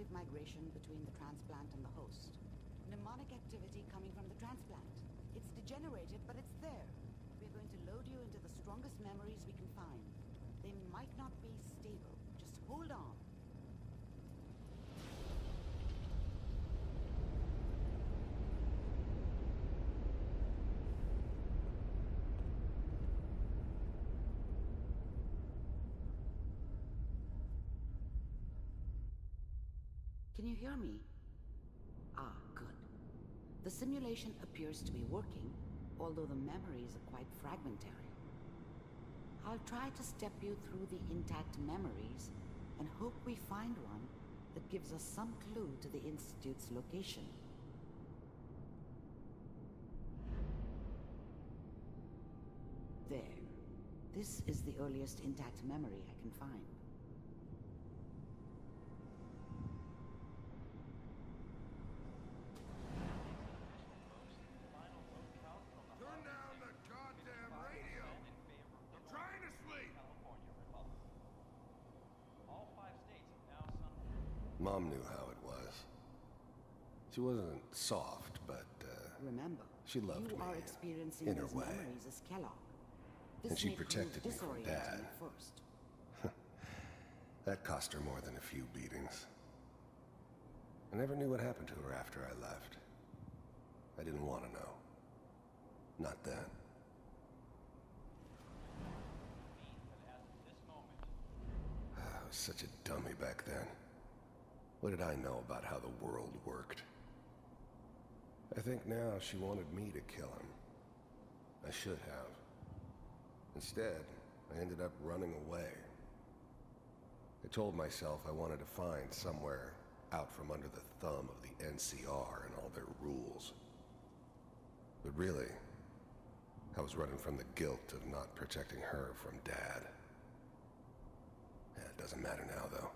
microwave migration between the transplant and the host. Mnemonic activity coming from the transplant. It's degenerated, but it's there. We're going to load you into the strongest memories we can find. They might not be stable. Just hold on. Can you hear me? Ah, good. The simulation appears to be working, although the memories are quite fragmentary. I'll try to step you through the intact memories and hope we find one that gives us some clue to the Institute's location. There. This is the earliest intact memory I can find. Mom knew how it was. She wasn't soft, but, Remember, she loved you me are experiencing in her these way. memories as Kellogg. This And she may prove protected me from disorienting Dad. at first. That cost her more than a few beatings. I never knew what happened to her after I left. I didn't want to know. Not then. I was such a dummy back then. What did I know about how the world worked? I think now she wanted me to kill him. I should have. Instead, I ended up running away. I told myself I wanted to find somewhere out from under the thumb of the NCR and all their rules. But really, I was running from the guilt of not protecting her from Dad. Yeah, it doesn't matter now, though.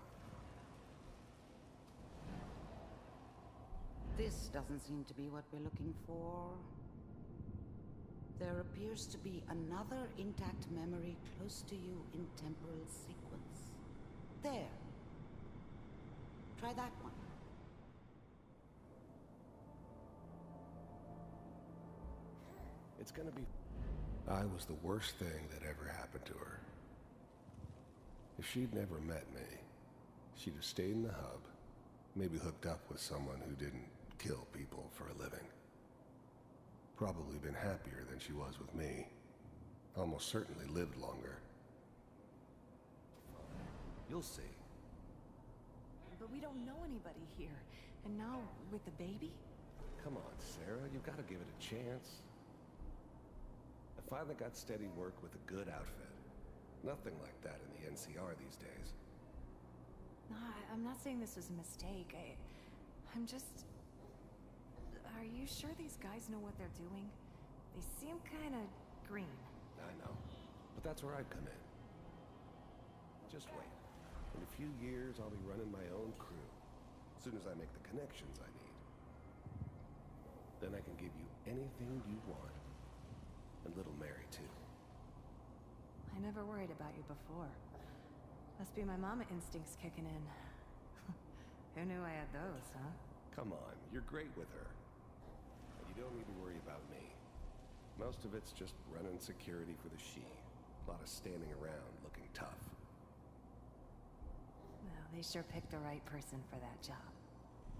This doesn't seem to be what we're looking for. There appears to be another intact memory close to you in temporal sequence. There. Try that one. It's gonna be... I was the worst thing that ever happened to her. If she'd never met me, she'd have stayed in the hub, maybe hooked up with someone who didn't kill people for a living. Probably been happier than she was with me. Almost certainly lived longer. You'll see. But we don't know anybody here. And now, with the baby? Come on, Sarah, you've got to give it a chance. I finally got steady work with a good outfit. Nothing like that in the NCR these days. No, I'm not saying this was a mistake. I'm just... Are you sure these guys know what they're doing? They seem kinda green. I know. But that's where I come in. Just wait. In a few years, I'll be running my own crew. As soon as I make the connections I need. Then I can give you anything you want. And little Mary, too. I never worried about you before. Must be my mama instincts kicking in. Who knew I had those, huh? Come on, you're great with her. And you don't need to worry about me. Most of it's just running security for the she. A lot of standing around looking tough. Well, they sure picked the right person for that job.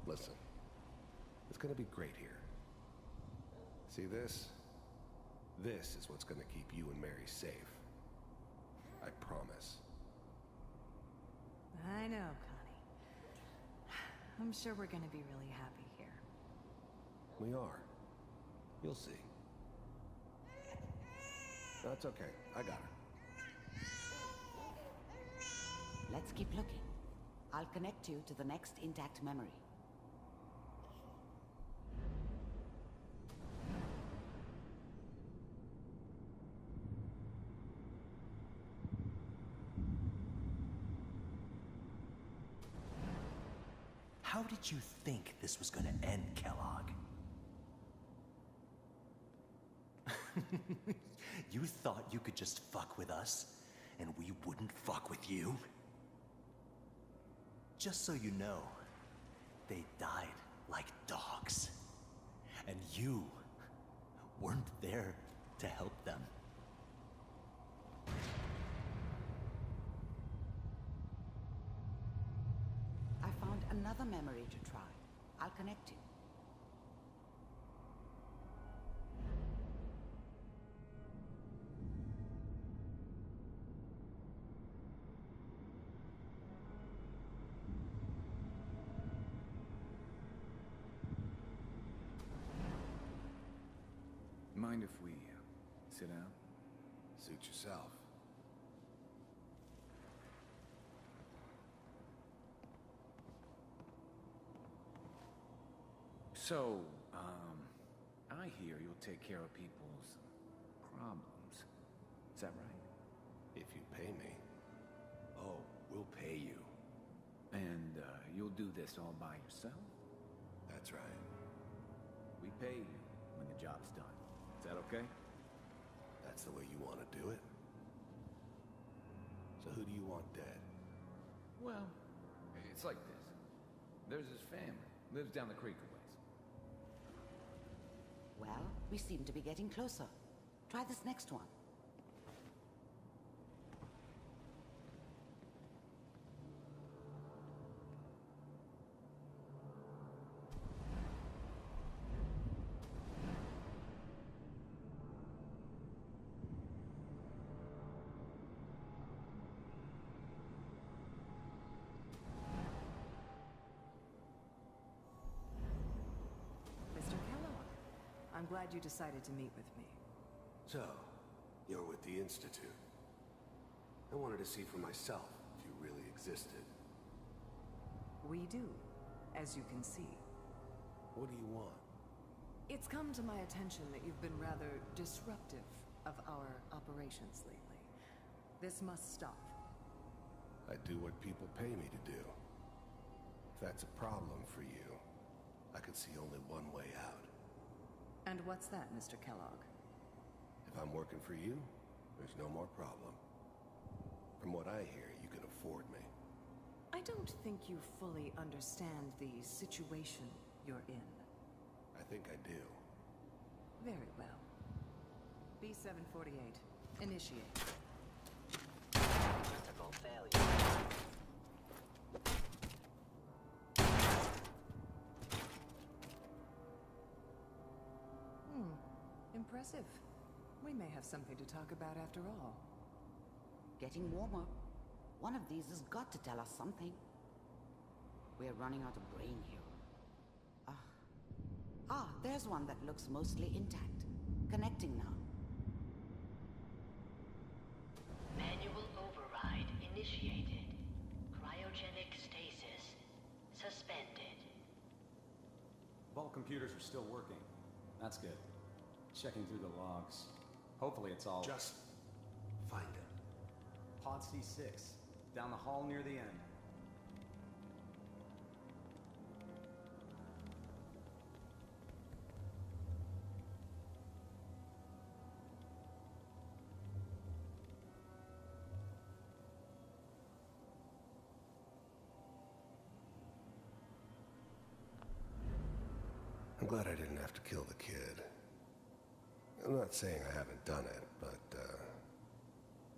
Listen, it's gonna be great here. See this? This is what's gonna keep you and Mary safe. I promise. I know, Connie. I'm sure we're gonna be really happy here. We are. You'll see. That's okay. I got her. Let's keep looking. I'll connect you to the next intact memory. How did you think this was gonna end, Kellogg? You thought you could just fuck with us, and we wouldn't fuck with you? Just so you know, They died like dogs. And you weren't there to help them. I found another memory to try. I'll connect you. Mind if we sit down? Suit yourself. So, I hear you'll take care of people's problems. Is that right? If you pay me. Oh, we'll pay you. And, you'll do this all by yourself? That's right. We pay you when the job's done. Is that okay? That's the way you want to do it? So who do you want dead? Well, it's like this. There's his family. Lives down the creek a ways. Well, we seem to be getting closer. Try this next one. Mr. Kellogg, I'm glad you decided to meet with me. So, you're with the Institute. I wanted to see for myself if you really existed. We do, as you can see. What do you want? It's come to my attention that you've been rather disruptive of our operations lately. This must stop. I do what people pay me to do. If that's a problem for you, I could see only one way out. And what's that, Mr. Kellogg? If I'm working for you, there's no more problem. From what I hear, you can afford me. I don't think you fully understand the situation you're in. I think I do. Very well. B-748, initiate. Critical failure. Impressive. We may have something to talk about after all. Getting warmer. One of these has got to tell us something. We're running out of brain here. There's one that looks mostly intact. Connecting now. Manual override initiated. Cryogenic stasis suspended. Vault computers are still working. That's good. Checking through the logs. Hopefully it's all... Just find it. Pod C6. Down the hall near the end. I'm glad I didn't have to kill the kid. I'm not saying I haven't done it, but,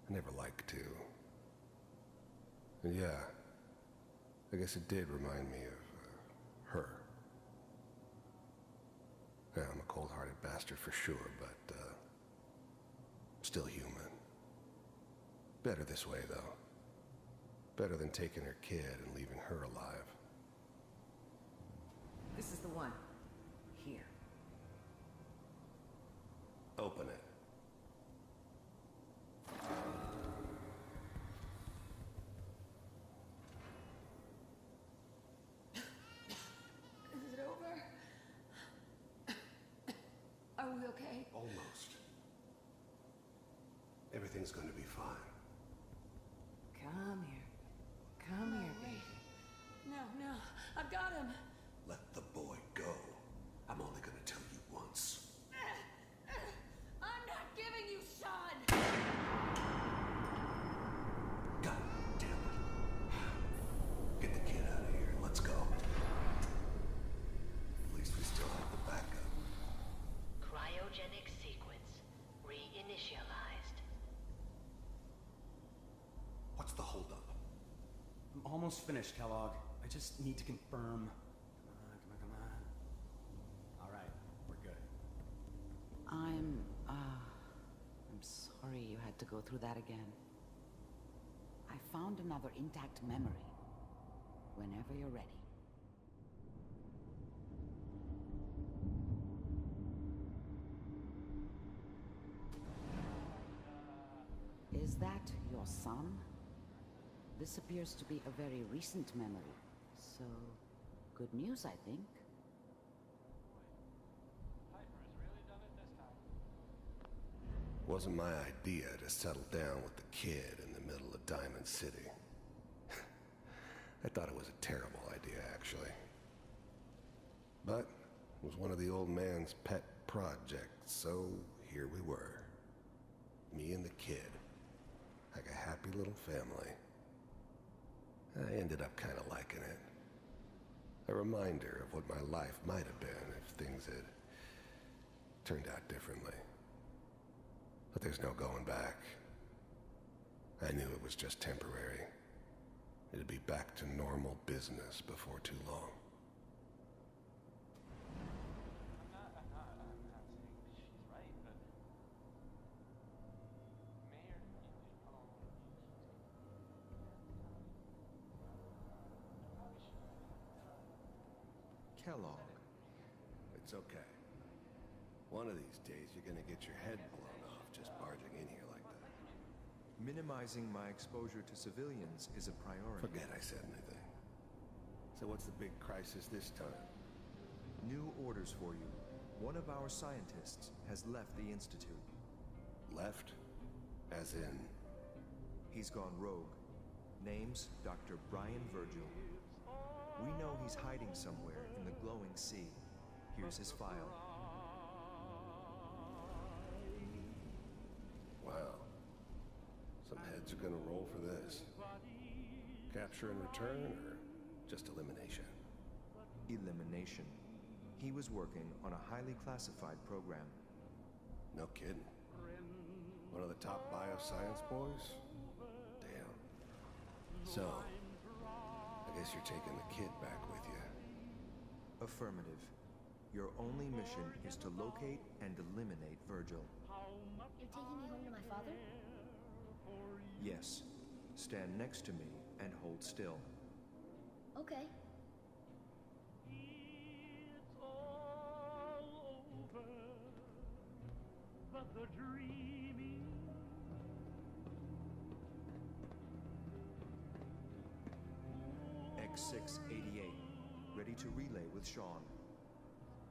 I never like to. And yeah, I guess it did remind me of, her. Yeah, I'm a cold-hearted bastard for sure, but, still human. Better this way, though. Better than taking her kid and leaving her alive. This is the one. Here. Open it. Is it over? Are we okay? Almost. Everything's going to be fine. Come here. Come here, baby. No, I've got him. Let the boy go. I'm only going to tell you once. I'm not giving you Sean. God damn it. Get the kid out of here. Let's go. almost finished, Kellogg. I just need to confirm. Come on. All right, we're good. I'm sorry you had to go through that again. I found another intact memory. Whenever you're ready. Is that your son? This appears to be a very recent memory, so good news, I think. Wasn't my idea to settle down with the kid in the middle of Diamond City. I thought it was a terrible idea, actually. But it was one of the old man's pet projects, so here we were. Me and the kid. Like a happy little family. I ended up kind of liking it. A reminder of what my life might have been if things had turned out differently. But there's no going back. I knew it was just temporary. It'd be back to normal business before too long. Kellogg. It's okay. One of these days you're gonna get your head blown off just barging in here like that. Minimizing my exposure to civilians is a priority. Forget I said anything. So what's the big crisis this time? New orders for you. One of our scientists has left the Institute. Left? As in? He's gone rogue. Name's Dr. Brian Virgil. We know he's hiding somewhere in the glowing sea. Here's his file. Wow. Some heads are gonna roll for this. Capture and return, or just elimination? Elimination. He was working on a highly classified program. No kidding. One of the top bioscience boys? Damn. So, I guess you're taking the kid back with you. Affirmative. Your only mission is to locate and eliminate Virgil. You're taking me home to my father? Yes. Stand next to me and hold still. Okay. X688. Ready to relay with Sean.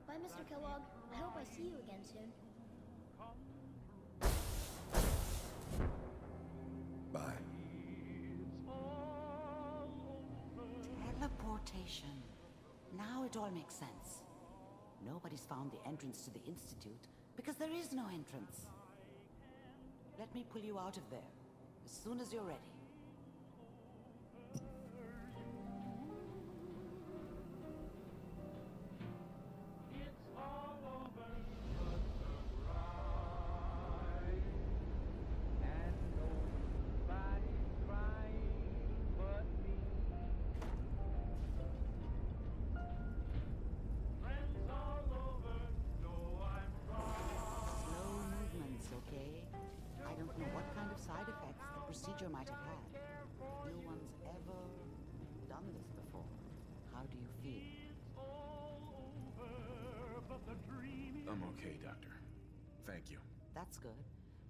Bye, Mr. Kellogg. I hope I see you again soon. Bye. Teleportation. Now it all makes sense. Nobody's found the entrance to the Institute because there is no entrance. Let me pull you out of there as soon as you're ready. Procedure might have had. No one's ever done this before. How do you feel? I'm okay, Doctor. Thank you. That's good.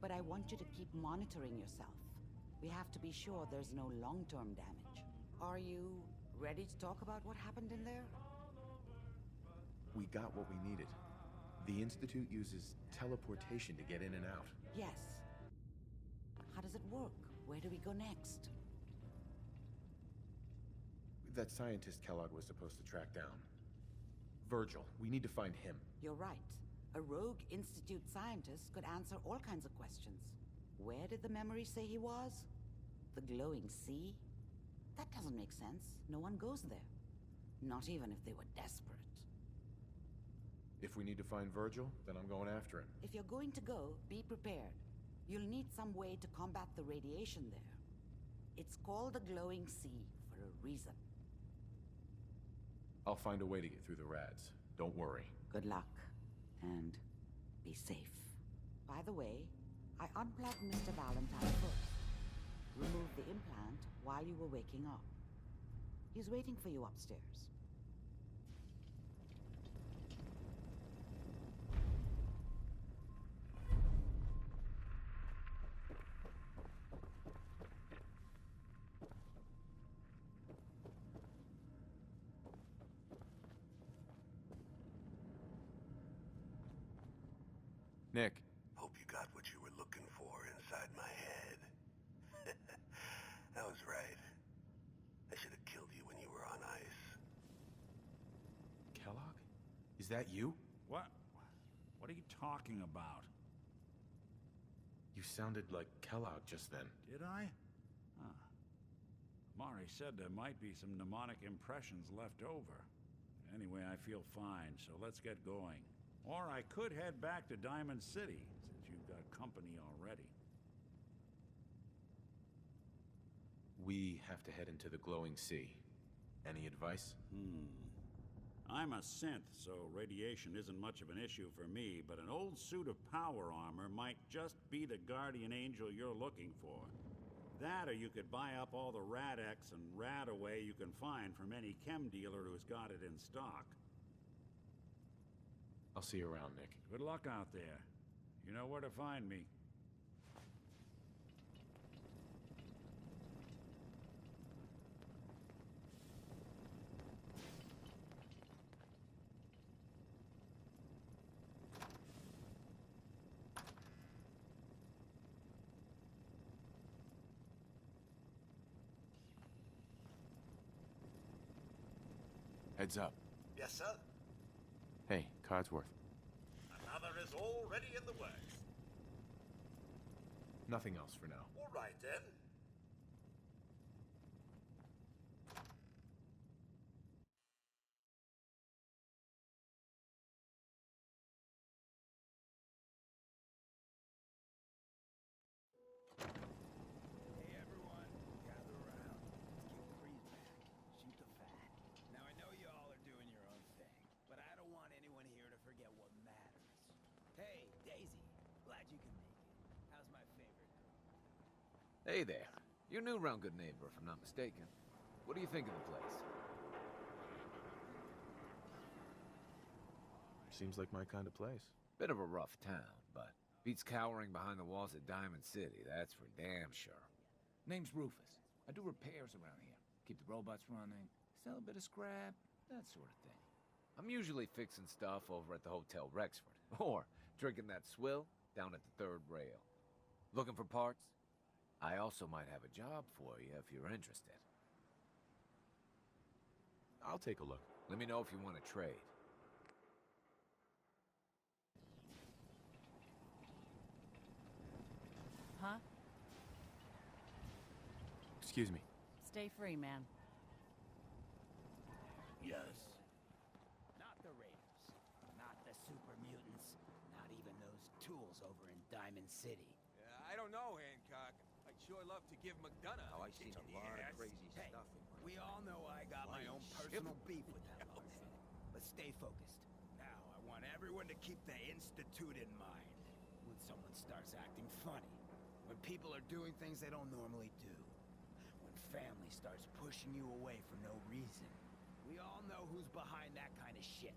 But I want you to keep monitoring yourself. We have to be sure there's no long-term damage. Are you ready to talk about what happened in there? We got what we needed. The Institute uses teleportation to get in and out. Yes. How does it work? Where do we go next? That scientist Kellogg was supposed to track down. Virgil, we need to find him. You're right. A rogue Institute scientist could answer all kinds of questions. Where did the memory say he was? The glowing sea? That doesn't make sense. No one goes there. Not even if they were desperate. If we need to find Virgil, then I'm going after him. If you're going to go, be prepared. You'll need some way to combat the radiation there. It's called the glowing sea for for a reason. I'll find a way to get through the rads. Don't worry. Good luck, and be safe. By the way, I unplugged Mr. Valentine first. Removed the implant while you were waking up. He's waiting for you upstairs. Nick. Hope you got what you were looking for inside my head. I was right. I should have killed you when you were on ice. Kellogg? Is that you? What? What are you talking about? You sounded like Kellogg just then. Did I? Huh. Mari said there might be some mnemonic impressions left over. Anyway, I feel fine, so let's get going. Or I could head back to Diamond City, since you've got company already. We have to head into the glowing sea. Any advice? I'm a synth, so radiation isn't much of an issue for me, but an old suit of power armor might just be the guardian angel you're looking for. That, or you could buy up all the Rad-X and Rad-Away you can find from any chem dealer who's got it in stock. I'll see you around, Nick. Good luck out there. You know where to find me. Heads up. Yes, sir. Hey, Codsworth. Another is already in the works. Nothing else for now. All right, then. Hey everyone, gather around. Let's get Creed back. Shoot the fat. Now I know you all are doing your own thing, but I don't want anyone here to forget what matters. Hey, Daisy. Glad you can make it. How's my favorite? Hey there. You're new around Good Neighbor, if I'm not mistaken. What do you think of the place? Seems like my kind of place. Bit of a rough town, but beats cowering behind the walls at Diamond City, that's for damn sure. Name's Rufus. I do repairs around here. Keep the robots running, sell a bit of scrap, that sort of thing. I'm usually fixing stuff over at the Hotel Rexford, or drinking that swill down at the third rail. Looking for parts? I also might have a job for you if you're interested. I'll take a look. Let me know if you want to trade. Huh? Excuse me. Stay free, man. Yes. Not the Raiders. Not the super mutants. Not even those tools over in Diamond City. I don't know, Hancock. I'd sure love to give McDonough. Oh, I've seen a lot of crazy stuff. We all know I got my own personal beef with that hardhead. But stay focused. Now, I want everyone to keep the Institute in mind. When someone starts acting funny. When people are doing things they don't normally do. When family starts pushing you away for no reason. We all know who's behind that kind of shit.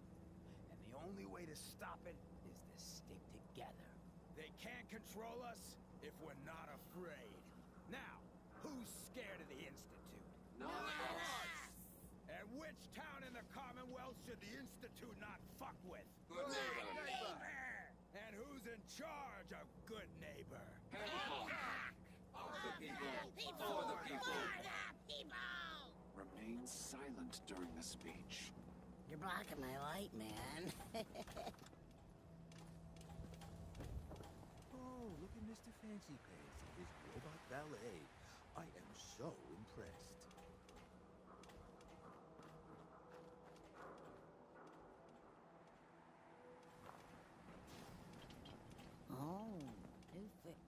And the only way to stop it is to stick together. They can't control us if we're not afraid. Now, who's scared of the Institute? No one! And which town in the Commonwealth should the Institute not fuck with? Good Neighbor! And who's in charge of Good Neighbor? Of the people, for the people! Remain silent during the speech. You're blocking my light, man. Oh, look at Mr. Fancy Pants and his robot valet. I am so impressed. Oh, new thing.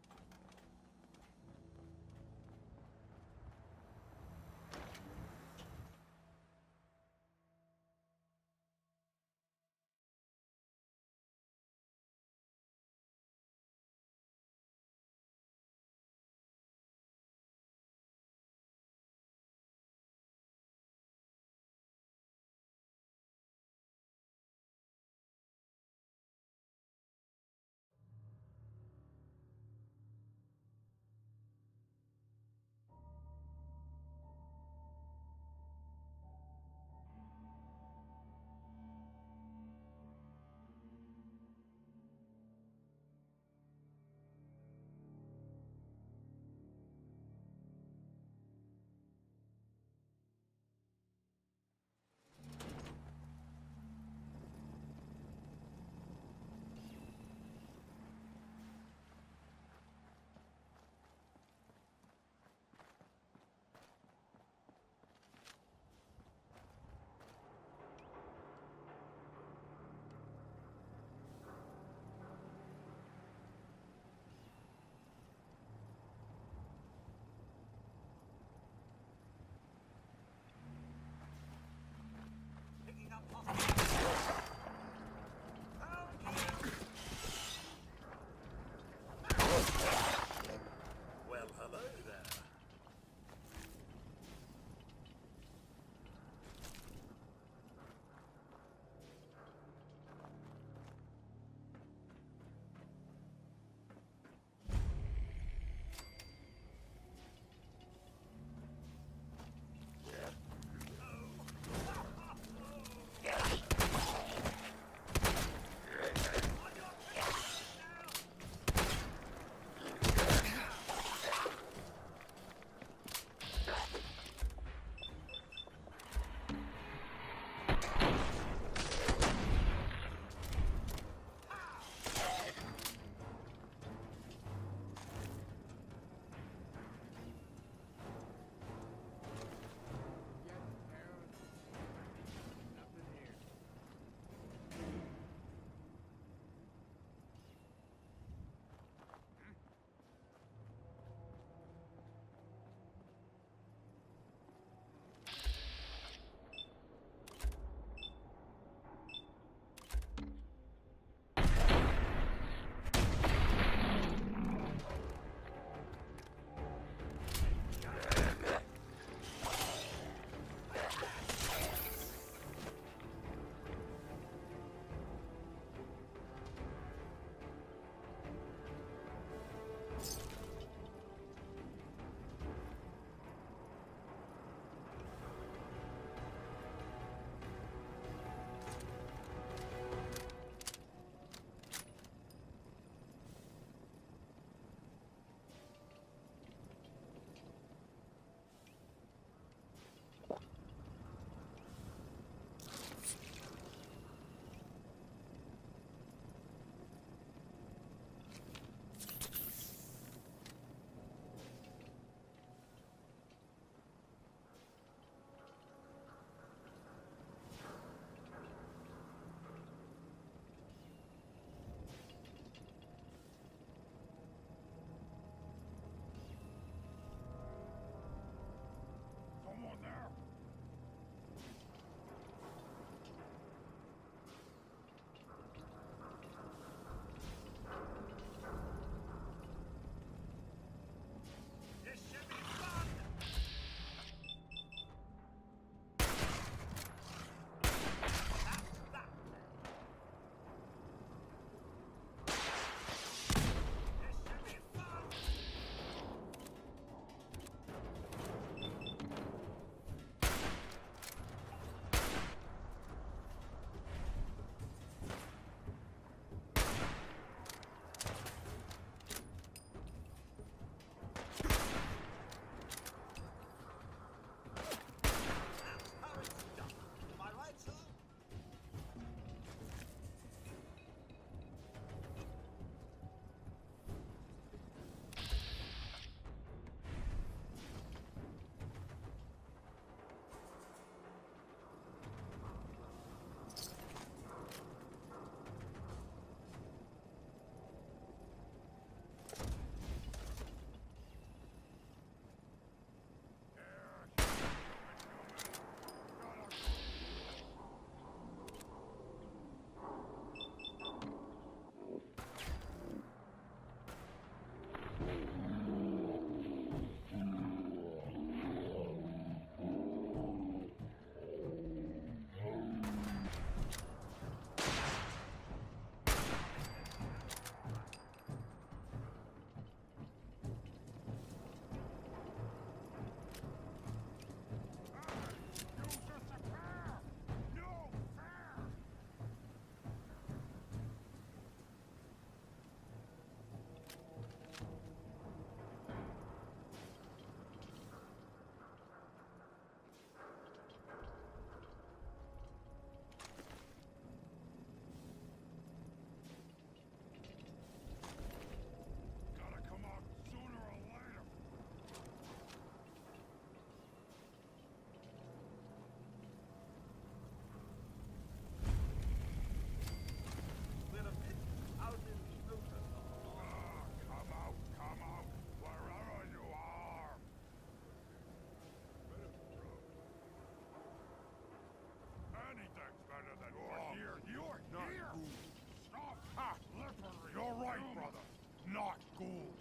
not ghouls.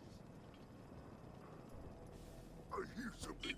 I hear something.